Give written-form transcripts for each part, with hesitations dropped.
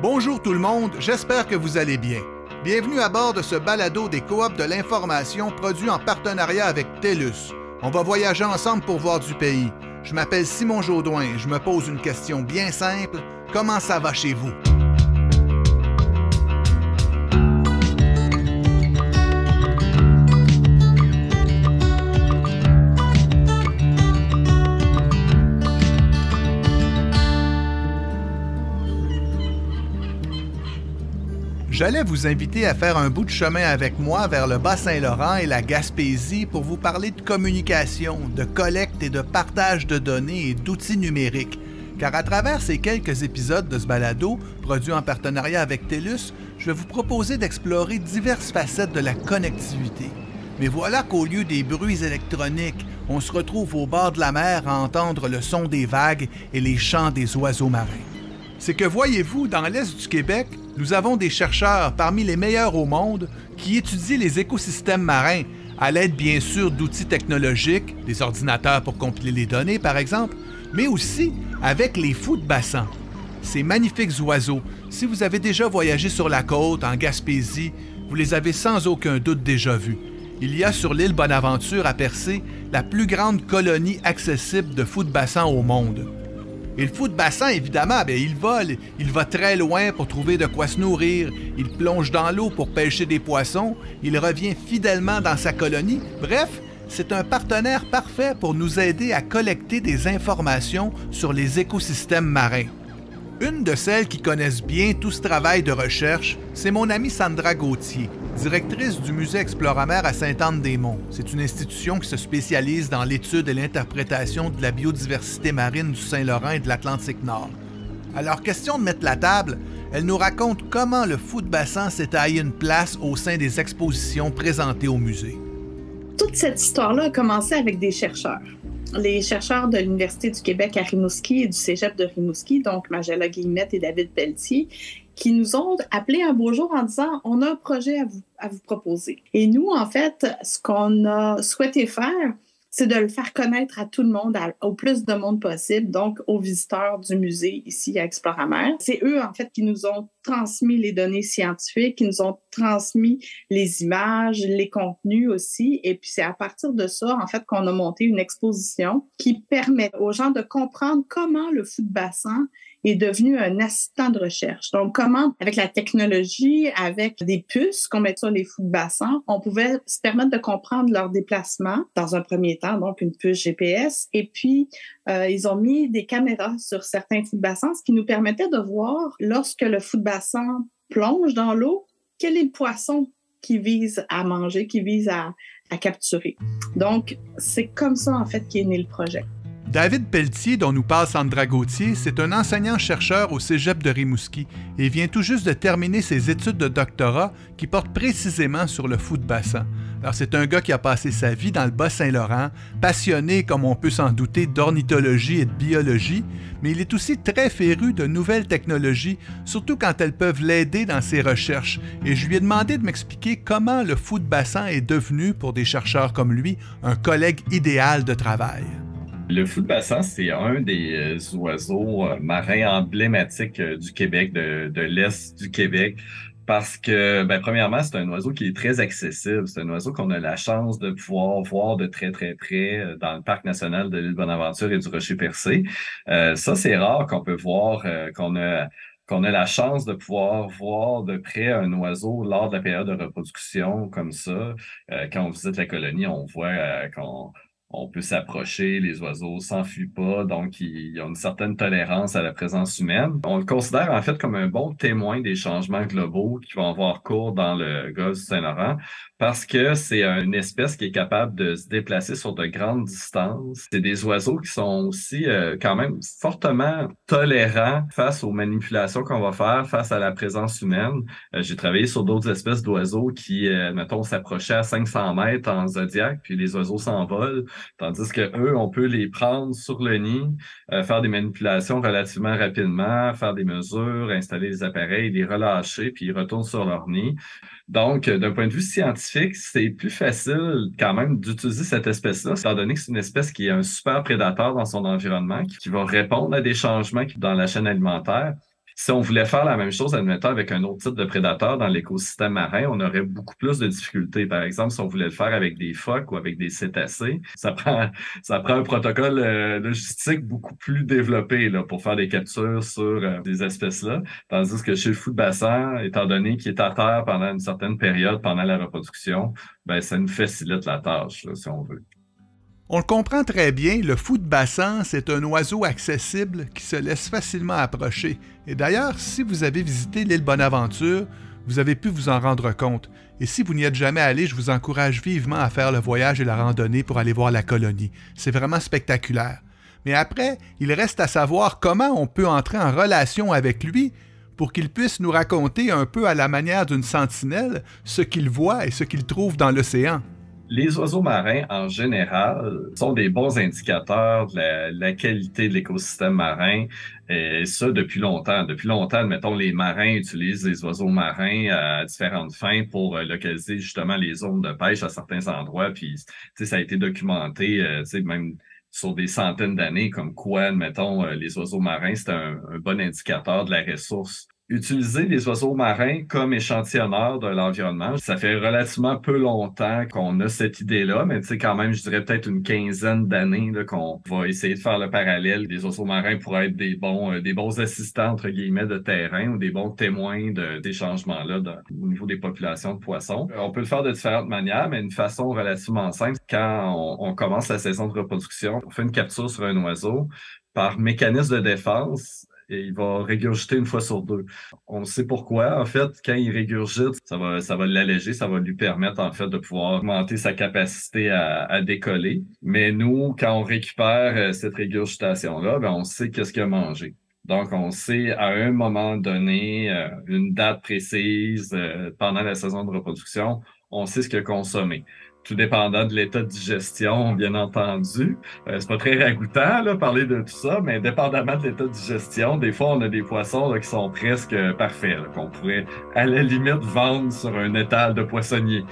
Bonjour tout le monde, j'espère que vous allez bien. Bienvenue à bord de ce balado des coops de l'information produit en partenariat avec TELUS. On va voyager ensemble pour voir du pays. Je m'appelle Simon Jaudoin et je me pose une question bien simple. Comment ça va chez vous? J'allais vous inviter à faire un bout de chemin avec moi vers le Bas-Saint-Laurent et la Gaspésie pour vous parler de communication, de collecte et de partage de données et d'outils numériques. Car à travers ces quelques épisodes de ce balado, produit en partenariat avec TELUS, je vais vous proposer d'explorer diverses facettes de la connectivité. Mais voilà qu'au lieu des bruits électroniques, on se retrouve au bord de la mer à entendre le son des vagues et les chants des oiseaux marins. C'est que, voyez-vous, dans l'Est du Québec, nous avons des chercheurs parmi les meilleurs au monde qui étudient les écosystèmes marins à l'aide bien sûr d'outils technologiques, des ordinateurs pour compiler les données par exemple, mais aussi avec les fous de bassin. Ces magnifiques oiseaux, si vous avez déjà voyagé sur la côte, en Gaspésie, vous les avez sans aucun doute déjà vus. Il y a sur l'île Bonaventure à Percé la plus grande colonie accessible de fous de bassin au monde. Et le fou de bassin, évidemment, il vole, il va très loin pour trouver de quoi se nourrir, il plonge dans l'eau pour pêcher des poissons, il revient fidèlement dans sa colonie. Bref, c'est un partenaire parfait pour nous aider à collecter des informations sur les écosystèmes marins. Une de celles qui connaissent bien tout ce travail de recherche, c'est mon amie Sandra Gauthier, directrice du Musée Exploramer à Sainte-Anne-des-Monts. C'est une institution qui se spécialise dans l'étude et l'interprétation de la biodiversité marine du Saint-Laurent et de l'Atlantique Nord. Alors, question de mettre la table, elle nous raconte comment le fou de bassin s'est taillé une place au sein des expositions présentées au musée. Toute cette histoire-là a commencé avec des chercheurs. Les chercheurs de l'Université du Québec à Rimouski et du Cégep de Rimouski, donc Magella Guillemette et David Pelletier, qui nous ont appelés un beau jour en disant « On a un projet à vous proposer ». Et nous, en fait, ce qu'on a souhaité faire, c'est de le faire connaître à tout le monde, au plus de monde possible, donc aux visiteurs du musée ici à Exploramer. C'est eux, en fait, qui nous ont transmis les données scientifiques, qui nous ont transmis les images, les contenus aussi. Et puis, c'est à partir de ça, en fait, qu'on a monté une exposition qui permet aux gens de comprendre comment le fou de bassin est devenu un assistant de recherche. Donc, comment, avec la technologie, avec des puces qu'on met sur les fous de bassin, on pouvait se permettre de comprendre leur déplacement dans un premier temps, donc une puce GPS. Et puis, ils ont mis des caméras sur certains fous de bassin, ce qui nous permettait de voir, lorsque le fou de bassin plonge dans l'eau, quel est le poisson qui vise à manger, qui vise à capturer. Donc, c'est comme ça, en fait, qu'est né le projet. David Pelletier, dont nous parle Sandra Gauthier, c'est un enseignant-chercheur au Cégep de Rimouski et vient tout juste de terminer ses études de doctorat qui portent précisément sur le fou de bassin. Alors, c'est un gars qui a passé sa vie dans le Bas-Saint-Laurent, passionné, comme on peut s'en douter, d'ornithologie et de biologie, mais il est aussi très féru de nouvelles technologies, surtout quand elles peuvent l'aider dans ses recherches. Et je lui ai demandé de m'expliquer comment le fou de bassin est devenu, pour des chercheurs comme lui, un collègue idéal de travail. Le fou de bassin, c'est un des oiseaux marins emblématiques du Québec, de l'Est du Québec, parce que, premièrement, c'est un oiseau qui est très accessible. C'est un oiseau qu'on a la chance de pouvoir voir de très, très près dans le parc national de l'île Bonaventure et du Rocher-Percé. Ça, c'est rare qu'on peut voir, qu'on a la chance de pouvoir voir de près un oiseau lors de la période de reproduction comme ça. Quand on visite la colonie, on voit qu'on peut s'approcher, les oiseaux s'enfuient pas, donc ils ont une certaine tolérance à la présence humaine. On le considère en fait comme un bon témoin des changements globaux qui vont avoir cours dans le golfe du Saint-Laurent, parce que c'est une espèce qui est capable de se déplacer sur de grandes distances. C'est des oiseaux qui sont aussi quand même fortement tolérants face aux manipulations qu'on va faire face à la présence humaine. J'ai travaillé sur d'autres espèces d'oiseaux qui, mettons, s'approchaient à 500 mètres en zodiaque, puis les oiseaux s'envolent. Tandis que eux, on peut les prendre sur le nid, faire des manipulations relativement rapidement, faire des mesures, installer les appareils, les relâcher, puis ils retournent sur leur nid. Donc, d'un point de vue scientifique, c'est plus facile quand même d'utiliser cette espèce-là, étant donné que c'est une espèce qui est un super prédateur dans son environnement, qui va répondre à des changements dans la chaîne alimentaire. Si on voulait faire la même chose, admettons, avec un autre type de prédateur dans l'écosystème marin, on aurait beaucoup plus de difficultés. Par exemple, si on voulait le faire avec des phoques ou avec des cétacés, ça prend un protocole logistique beaucoup plus développé là, pour faire des captures sur des espèces-là. Tandis que chez le fou de bassin, étant donné qu'il est à terre pendant une certaine période, pendant la reproduction, ben ça nous facilite la tâche, là, si on veut. On le comprend très bien, le fou de bassin, c'est un oiseau accessible qui se laisse facilement approcher. Et d'ailleurs, si vous avez visité l'île Bonaventure, vous avez pu vous en rendre compte. Et si vous n'y êtes jamais allé, je vous encourage vivement à faire le voyage et la randonnée pour aller voir la colonie. C'est vraiment spectaculaire. Mais après, il reste à savoir comment on peut entrer en relation avec lui pour qu'il puisse nous raconter un peu à la manière d'une sentinelle ce qu'il voit et ce qu'il trouve dans l'océan. Les oiseaux marins, en général, sont des bons indicateurs de la qualité de l'écosystème marin, et ça depuis longtemps. Depuis longtemps, admettons, les marins utilisent les oiseaux marins à différentes fins pour localiser justement les zones de pêche à certains endroits, puis ça a été documenté, même sur des centaines d'années, comme quoi, admettons, les oiseaux marins, c'est un bon indicateur de la ressource. Utiliser les oiseaux marins comme échantillonneurs de l'environnement, ça fait relativement peu longtemps qu'on a cette idée-là, mais tu sais quand même, je dirais peut-être une quinzaine d'années là, qu'on va essayer de faire le parallèle. Les oiseaux marins pourraient être des bons assistants, entre guillemets, de terrain ou des bons témoins des changements-là au niveau des populations de poissons. On peut le faire de différentes manières, mais une façon relativement simple. Quand on commence la saison de reproduction, on fait une capture sur un oiseau. Par mécanisme de défense, et il va régurgiter une fois sur deux. On sait pourquoi. En fait, quand il régurgite, ça va l'alléger, ça va lui permettre, en fait, de pouvoir augmenter sa capacité à décoller. Mais nous, quand on récupère cette régurgitation-là, ben, on sait qu'est-ce qu'il a mangé. Donc, on sait à un moment donné, une date précise, pendant la saison de reproduction, on sait ce qu'il a consommé. Tout dépendant de l'état de digestion, bien entendu. C'est pas très ragoûtant, là, parler de tout ça, mais dépendamment de l'état de digestion, des fois, on a des poissons là, qui sont presque parfaits, là, qu'on pourrait, à la limite, vendre sur un étal de poissonnier.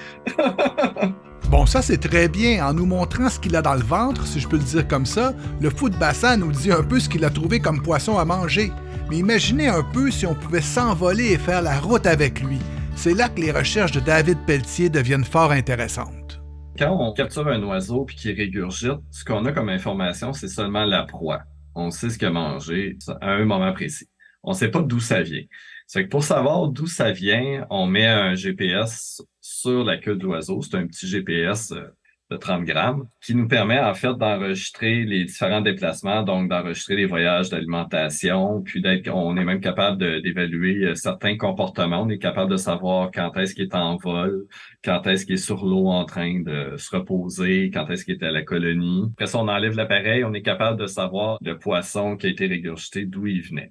Bon, ça c'est très bien. En nous montrant ce qu'il a dans le ventre, si je peux le dire comme ça, le fou de bassin nous dit un peu ce qu'il a trouvé comme poisson à manger. Mais imaginez un peu si on pouvait s'envoler et faire la route avec lui. C'est là que les recherches de David Pelletier deviennent fort intéressantes. Quand on capture un oiseau puis qu'il régurgite, ce qu'on a comme information, c'est seulement la proie. On sait ce qu'il a mangé à un moment précis. On ne sait pas d'où ça vient. C'est que pour savoir d'où ça vient, on met un GPS sur la queue de l'oiseau. C'est un petit GPS de 30 grammes qui nous permet en fait d'enregistrer les différents déplacements, donc d'enregistrer les voyages d'alimentation, puis on est même capable d'évaluer certains comportements. On est capable de savoir quand est-ce qu'il est en vol, quand est-ce qu'il est sur l'eau en train de se reposer, quand est-ce qu'il est à la colonie. Après ça, on enlève l'appareil, on est capable de savoir le poisson qui a été régurgité, d'où il venait.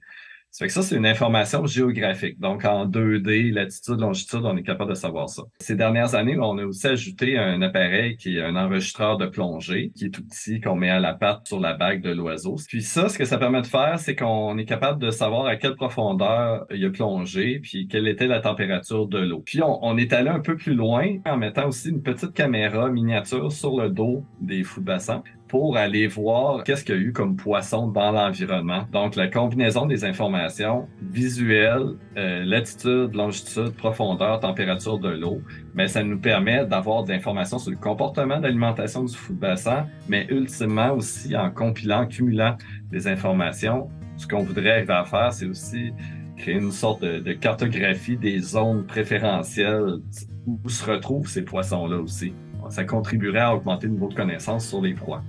Ça fait que ça, c'est une information géographique. Donc, en 2D, latitude, longitude, on est capable de savoir ça. Ces dernières années, on a aussi ajouté un appareil qui est un enregistreur de plongée, qui est tout petit, qu'on met à la patte sur la bague de l'oiseau. Puis ça, ce que ça permet de faire, c'est qu'on est capable de savoir à quelle profondeur il a plongé, puis quelle était la température de l'eau. Puis on est allé un peu plus loin en mettant aussi une petite caméra miniature sur le dos des fous de bassin pour aller voir qu'est-ce qu'il y a eu comme poisson dans l'environnement. Donc, la combinaison des informations visuelles, latitude, longitude, profondeur, température de l'eau, mais ça nous permet d'avoir des informations sur le comportement d'alimentation du fou de bassin, mais ultimement aussi en compilant, en cumulant des informations. Ce qu'on voudrait arriver à faire, c'est aussi créer une sorte de cartographie des zones préférentielles où se retrouvent ces poissons-là aussi. Ça contribuerait à augmenter le niveau de connaissance sur les proies.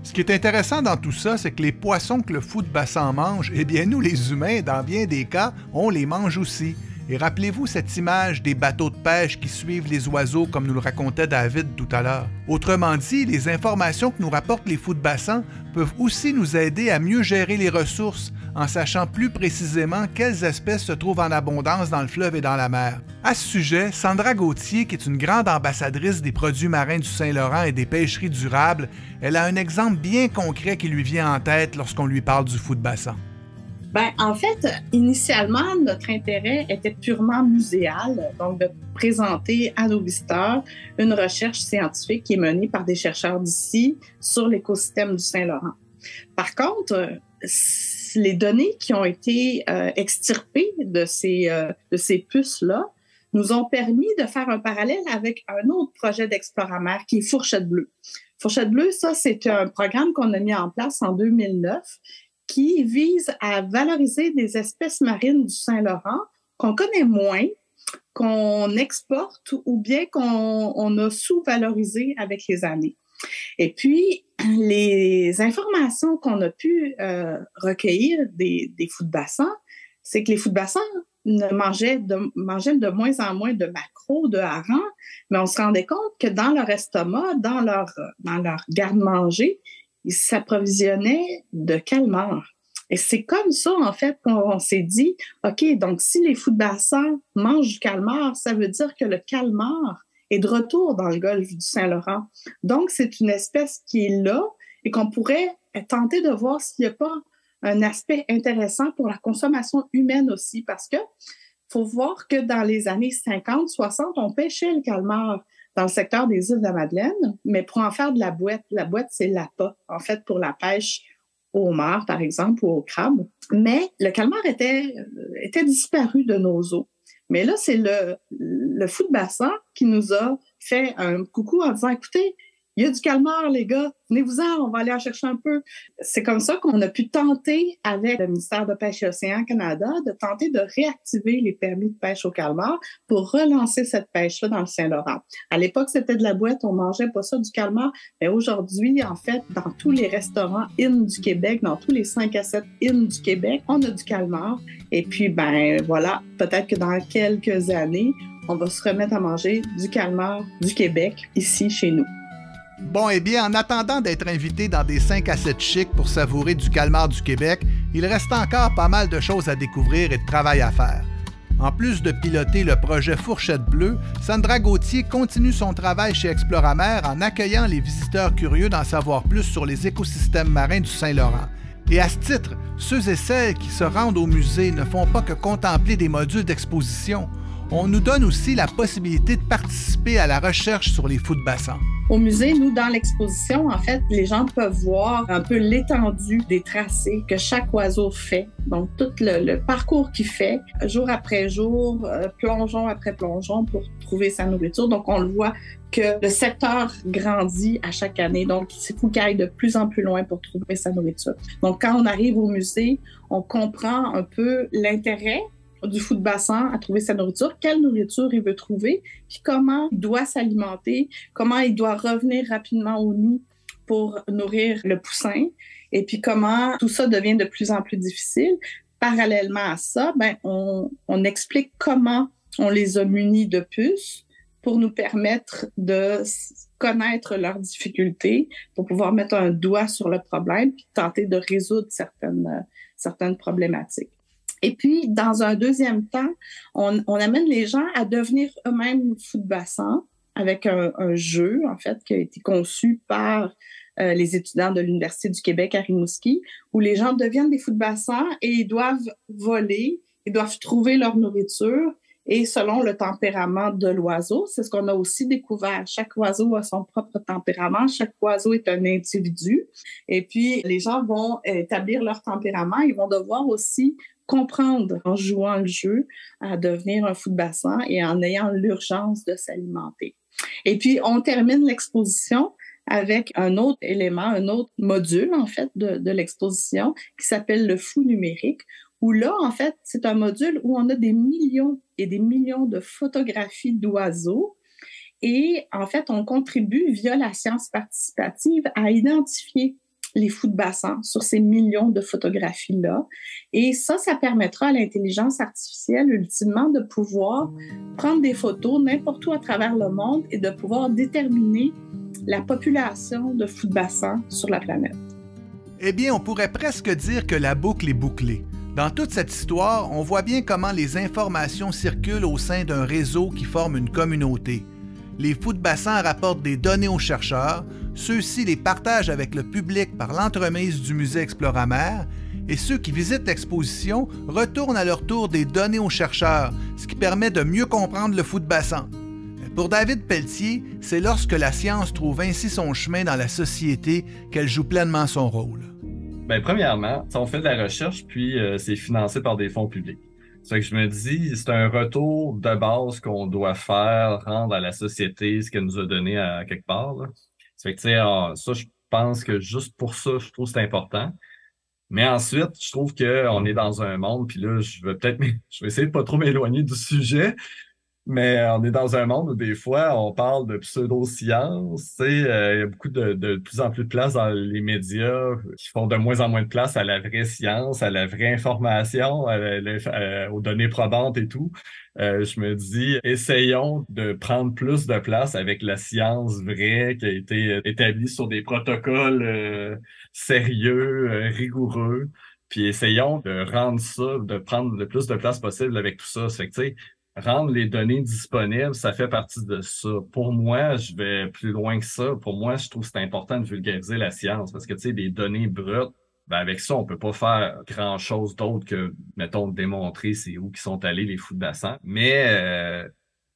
Ce qui est intéressant dans tout ça, c'est que les poissons que le fou de bassin mange, eh bien nous les humains, dans bien des cas, on les mange aussi. Et rappelez-vous cette image des bateaux de pêche qui suivent les oiseaux comme nous le racontait David tout à l'heure. Autrement dit, les informations que nous rapportent les fous de bassin peuvent aussi nous aider à mieux gérer les ressources en sachant plus précisément quelles espèces se trouvent en abondance dans le fleuve et dans la mer. À ce sujet, Sandra Gauthier, qui est une grande ambassadrice des produits marins du Saint-Laurent et des pêcheries durables, elle a un exemple bien concret qui lui vient en tête lorsqu'on lui parle du fou de bassin. Bien, en fait, initialement, notre intérêt était purement muséal, donc de présenter à nos visiteurs une recherche scientifique qui est menée par des chercheurs d'ici sur l'écosystème du Saint-Laurent. Par contre, les données qui ont été extirpées de ces puces-là nous ont permis de faire un parallèle avec un autre projet d'Exploramer qui est Fourchette Bleue. Fourchette Bleue, ça, c'est un programme qu'on a mis en place en 2009 qui vise à valoriser des espèces marines du Saint-Laurent qu'on connaît moins, qu'on exporte ou bien qu'on a sous-valorisé avec les années. Et puis, les informations qu'on a pu recueillir des fous de bassin, c'est que les fous de bassin mangeaient de moins en moins de maquereaux, de harengs, mais on se rendait compte que dans leur estomac, dans leur garde-manger, ils s'approvisionnaient de calmars. Et c'est comme ça, en fait, qu'on s'est dit, OK, donc si les fous de bassin mangent du calmar, ça veut dire que le calmar est de retour dans le golfe du Saint-Laurent. Donc, c'est une espèce qui est là et qu'on pourrait tenter de voir s'il n'y a pas un aspect intéressant pour la consommation humaine aussi, parce que faut voir que dans les années 50, 60, on pêchait le calmar dans le secteur des îles de la Madeleine, mais pour en faire de la boîte. La boîte, c'est l'appât, en fait, pour la pêche au homard, par exemple, ou au crabe. Mais le calmar était disparu de nos eaux. Mais là, c'est le fou de bassin qui nous a fait un coucou en disant, écoutez, il y a du calmar, les gars, venez-vous-en, on va aller en chercher un peu. C'est comme ça qu'on a pu tenter, avec le ministère de Pêche et Océans Canada, de tenter de réactiver les permis de pêche au calmar pour relancer cette pêche-là dans le Saint-Laurent. À l'époque, c'était de la boîte, on mangeait pas ça du calmar, mais aujourd'hui, en fait, dans tous les restaurants IN du Québec, dans tous les 5 à 7 IN du Québec, on a du calmar. Et puis, ben voilà, peut-être que dans quelques années, on va se remettre à manger du calmar du Québec, ici, chez nous. Bon, eh bien, en attendant d'être invité dans des 5 à 7 chics pour savourer du calmar du Québec, il reste encore pas mal de choses à découvrir et de travail à faire. En plus de piloter le projet Fourchette Bleue, Sandra Gauthier continue son travail chez Exploramer en accueillant les visiteurs curieux d'en savoir plus sur les écosystèmes marins du Saint-Laurent. Et à ce titre, ceux et celles qui se rendent au musée ne font pas que contempler des modules d'exposition. On nous donne aussi la possibilité de participer à la recherche sur les fous de bassin. Au musée, nous, dans l'exposition, en fait, les gens peuvent voir un peu l'étendue des tracés que chaque oiseau fait. Donc, tout le parcours qu'il fait, jour après jour, plongeon après plongeon pour trouver sa nourriture. Donc, on le voit que le secteur grandit à chaque année. Donc, il faut qu'il aille de plus en plus loin pour trouver sa nourriture. Donc, quand on arrive au musée, on comprend un peu l'intérêt du fou de bassin à trouver sa nourriture, quelle nourriture il veut trouver, puis comment il doit s'alimenter, comment il doit revenir rapidement au nid pour nourrir le poussin, et puis comment tout ça devient de plus en plus difficile. Parallèlement à ça, on explique comment on les a munis de puces pour nous permettre de connaître leurs difficultés, pour pouvoir mettre un doigt sur le problème, puis tenter de résoudre certaines problématiques. Et puis, dans un deuxième temps, on amène les gens à devenir eux-mêmes fous de bassin avec un jeu, en fait, qui a été conçu par les étudiants de l'Université du Québec à Rimouski, où les gens deviennent des fous de bassin et ils doivent voler, ils doivent trouver leur nourriture et selon le tempérament de l'oiseau. C'est ce qu'on a aussi découvert. Chaque oiseau a son propre tempérament. Chaque oiseau est un individu. Et puis, les gens vont établir leur tempérament. Ils vont devoir aussi comprendre en jouant le jeu à devenir un fou de bassin et en ayant l'urgence de s'alimenter. Et puis, on termine l'exposition avec un autre élément, un autre module, en fait, de l'exposition qui s'appelle le fou numérique, où là, en fait, c'est un module où on a des millions et des millions de photographies d'oiseaux et, en fait, on contribue via la science participative à identifier les fous de bassin sur ces millions de photographies-là. Et ça permettra à l'intelligence artificielle, ultimement, de pouvoir prendre des photos n'importe où à travers le monde et de pouvoir déterminer la population de fous de bassin sur la planète. Eh bien, on pourrait presque dire que la boucle est bouclée. Dans toute cette histoire, on voit bien comment les informations circulent au sein d'un réseau qui forme une communauté. Les fous de bassin rapportent des données aux chercheurs, ceux-ci les partagent avec le public par l'entremise du musée Exploramer, et ceux qui visitent l'exposition retournent à leur tour des données aux chercheurs, ce qui permet de mieux comprendre le fou de bassin. Pour David Pelletier, c'est lorsque la science trouve ainsi son chemin dans la société qu'elle joue pleinement son rôle. Ben, premièrement, on fait de la recherche, puis c'est financé par des fonds publics. Ça fait que je me dis, c'est un retour de base qu'on doit faire, rendre à la société ce qu'elle nous a donné à quelque part, là. Ça fait que, tu sais, ça, je pense que juste pour ça, je trouve que c'est important. Mais ensuite, je trouve qu'on est dans un monde, puis là, je vais essayer de pas trop m'éloigner du sujet, mais on est dans un monde où des fois, on parle de pseudo-science. Tu sais, il y a beaucoup de plus en plus de place dans les médias qui font de moins en moins de place à la vraie science, à la vraie information, aux données probantes et tout. Je me dis, essayons de prendre plus de place avec la science vraie qui a été établie sur des protocoles sérieux, rigoureux. Puis essayons de rendre ça, de prendre le plus de place possible avec tout ça. Ça fait que, tu sais, rendre les données disponibles, ça fait partie de ça. Pour moi, je vais plus loin que ça. Pour moi, je trouve que c'est important de vulgariser la science parce que, tu sais, des données brutes, ben avec ça, on peut pas faire grand-chose d'autre que, mettons, démontrer c'est où qui sont allés les fous de bassin. Mais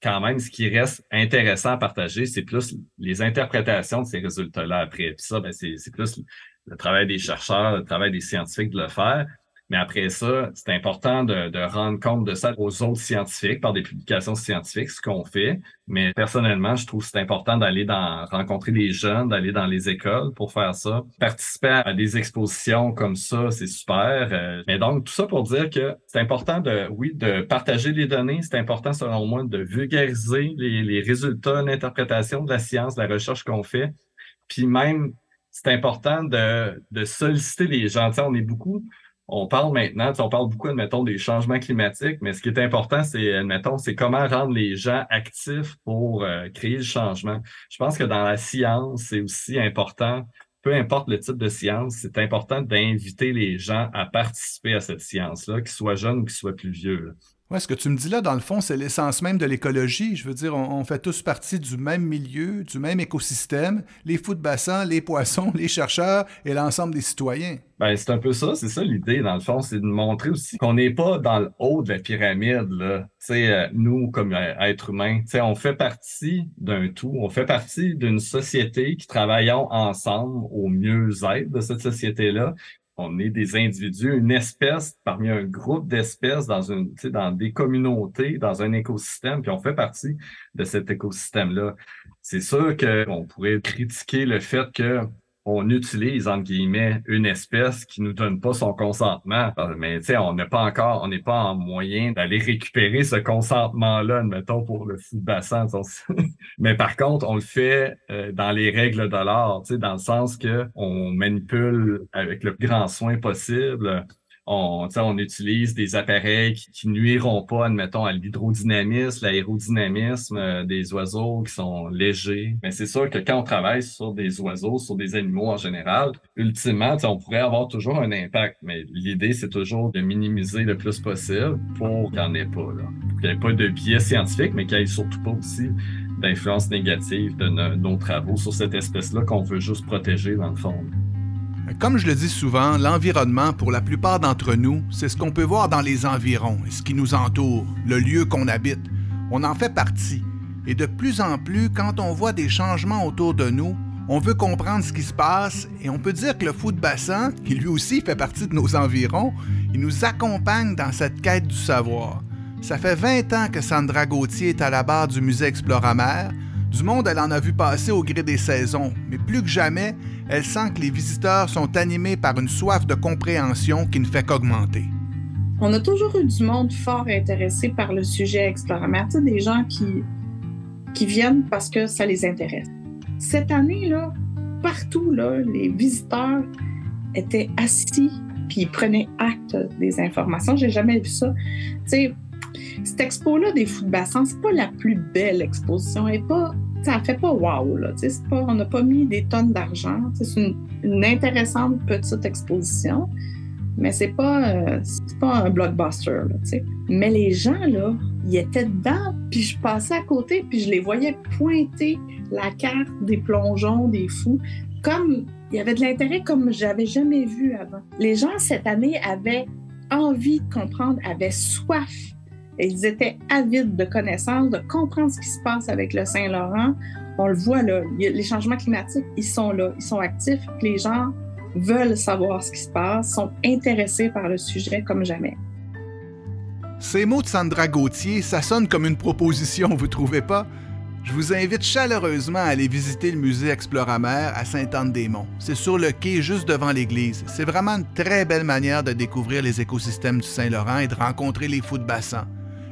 quand même, ce qui reste intéressant à partager, c'est plus les interprétations de ces résultats-là après. Puis ça, ben, c'est plus le travail des chercheurs, le travail des scientifiques de le faire. Mais après ça, c'est important de rendre compte de ça aux autres scientifiques par des publications scientifiques, ce qu'on fait. Mais personnellement, je trouve que c'est important rencontrer les jeunes, d'aller dans les écoles pour faire ça. Participer à des expositions comme ça, c'est super. Mais donc, tout ça pour dire que c'est important de partager les données. C'est important, selon moi, de vulgariser les résultats, l'interprétation de la science, de la recherche qu'on fait. Puis même, c'est important de solliciter les gens. Tu sais, on parle maintenant, on parle beaucoup, admettons, des changements climatiques, mais ce qui est important, c'est, admettons, c'est comment rendre les gens actifs pour créer le changement. Je pense que dans la science, c'est aussi important, peu importe le type de science, c'est important d'inviter les gens à participer à cette science-là, qu'ils soient jeunes ou qu'ils soient plus vieux, là. Ouais, ce que tu me dis là, dans le fond, c'est l'essence même de l'écologie. Je veux dire, on fait tous partie du même milieu, du même écosystème, les fous de bassin, les poissons, les chercheurs et l'ensemble des citoyens. Ben, c'est un peu ça, c'est ça l'idée, dans le fond, c'est de montrer aussi qu'on n'est pas dans le haut de la pyramide, là. Tu sais, nous, comme êtres humains, tu sais, on fait partie d'un tout, on fait partie d'une société qui travaillons ensemble au mieux-être de cette société-là. On est des individus, une espèce parmi un groupe d'espèces tu sais, dans des communautés, dans un écosystème, puis on fait partie de cet écosystème-là. C'est sûr qu'on pourrait critiquer le fait que on utilise, entre guillemets, une espèce qui nous donne pas son consentement. Mais, tu sais, on n'est pas en moyen d'aller récupérer ce consentement-là, admettons, pour le fou de bassin. Mais par contre, on le fait dans les règles de l'art, tu sais, dans le sens que on manipule avec le plus grand soin possible. On utilise des appareils qui nuiront pas, admettons, à l'hydrodynamisme, l'aérodynamisme des oiseaux qui sont légers. Mais c'est sûr que quand on travaille sur des oiseaux, sur des animaux en général, ultimement, on pourrait avoir toujours un impact. Mais l'idée, c'est toujours de minimiser le plus possible pour qu'il n'y en ait pas, là. Pour qu'il n'y ait pas de biais scientifique, mais qu'il n'y ait surtout pas aussi d'influence négative de nos travaux sur cette espèce-là qu'on veut juste protéger, dans le fond. Comme je le dis souvent, l'environnement, pour la plupart d'entre nous, c'est ce qu'on peut voir dans les environs et ce qui nous entoure, le lieu qu'on habite. On en fait partie. Et de plus en plus, quand on voit des changements autour de nous, on veut comprendre ce qui se passe et on peut dire que le fou de bassin, qui lui aussi fait partie de nos environs, il nous accompagne dans cette quête du savoir. Ça fait 20 ans que Sandra Gauthier est à la barre du musée Exploramer. Du monde, elle en a vu passer au gré des saisons, mais plus que jamais, elle sent que les visiteurs sont animés par une soif de compréhension qui ne fait qu'augmenter. On a toujours eu du monde fort intéressé par le sujet Exploramer, tu sais, des gens qui viennent parce que ça les intéresse. Cette année, là, partout, là, les visiteurs étaient assis puis ils prenaient acte des informations. J'ai jamais vu ça. Tu sais, cette expo-là des fous de bassin, c'est pas la plus belle exposition. Ça fait pas wow, là. On n'a pas mis des tonnes d'argent. C'est une intéressante petite exposition, mais c'est pas un blockbuster, là, t'sais. Mais les gens, là, ils étaient dedans, puis je passais à côté, puis je les voyais pointer la carte des plongeons, des fous, comme il y avait de l'intérêt comme j'avais jamais vu avant. Les gens, cette année, avaient envie de comprendre, avaient soif. Et ils étaient avides de connaissances, de comprendre ce qui se passe avec le Saint-Laurent. On le voit là, les changements climatiques, ils sont là, ils sont actifs. Les gens veulent savoir ce qui se passe, sont intéressés par le sujet comme jamais. Ces mots de Sandra Gauthier, ça sonne comme une proposition, vous trouvez pas? Je vous invite chaleureusement à aller visiter le musée Exploramer à Sainte-Anne-des-Monts. C'est sur le quai juste devant l'église. C'est vraiment une très belle manière de découvrir les écosystèmes du Saint-Laurent et de rencontrer les fous de bassin.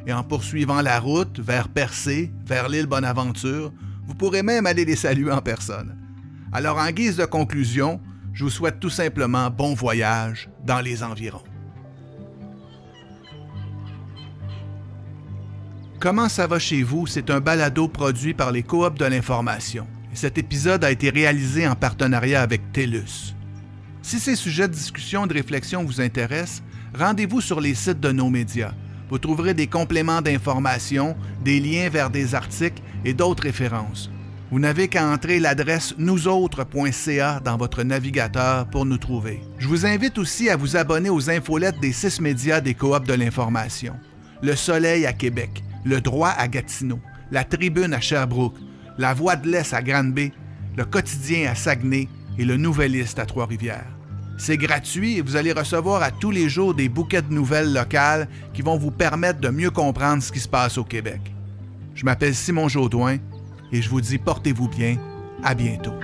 Et en poursuivant la route vers Percé, vers l'île Bonaventure, vous pourrez même aller les saluer en personne. Alors en guise de conclusion, je vous souhaite tout simplement bon voyage dans les environs. Comment ça va chez vous? C'est un balado produit par les Coops de l'information. Cet épisode a été réalisé en partenariat avec TELUS. Si ces sujets de discussion et de réflexion vous intéressent, rendez-vous sur les sites de nos médias. Vous trouverez des compléments d'information, des liens vers des articles et d'autres références. Vous n'avez qu'à entrer l'adresse nousautres.ca dans votre navigateur pour nous trouver. Je vous invite aussi à vous abonner aux infolettes des 6 médias des Coops de l'information. Le Soleil à Québec, Le Droit à Gatineau, La Tribune à Sherbrooke, La Voix de l'Est à Granby, Le Quotidien à Saguenay et Le Nouvelliste à Trois-Rivières. C'est gratuit et vous allez recevoir à tous les jours des bouquets de nouvelles locales qui vont vous permettre de mieux comprendre ce qui se passe au Québec. Je m'appelle Simon Jaudoin et je vous dis portez-vous bien. À bientôt.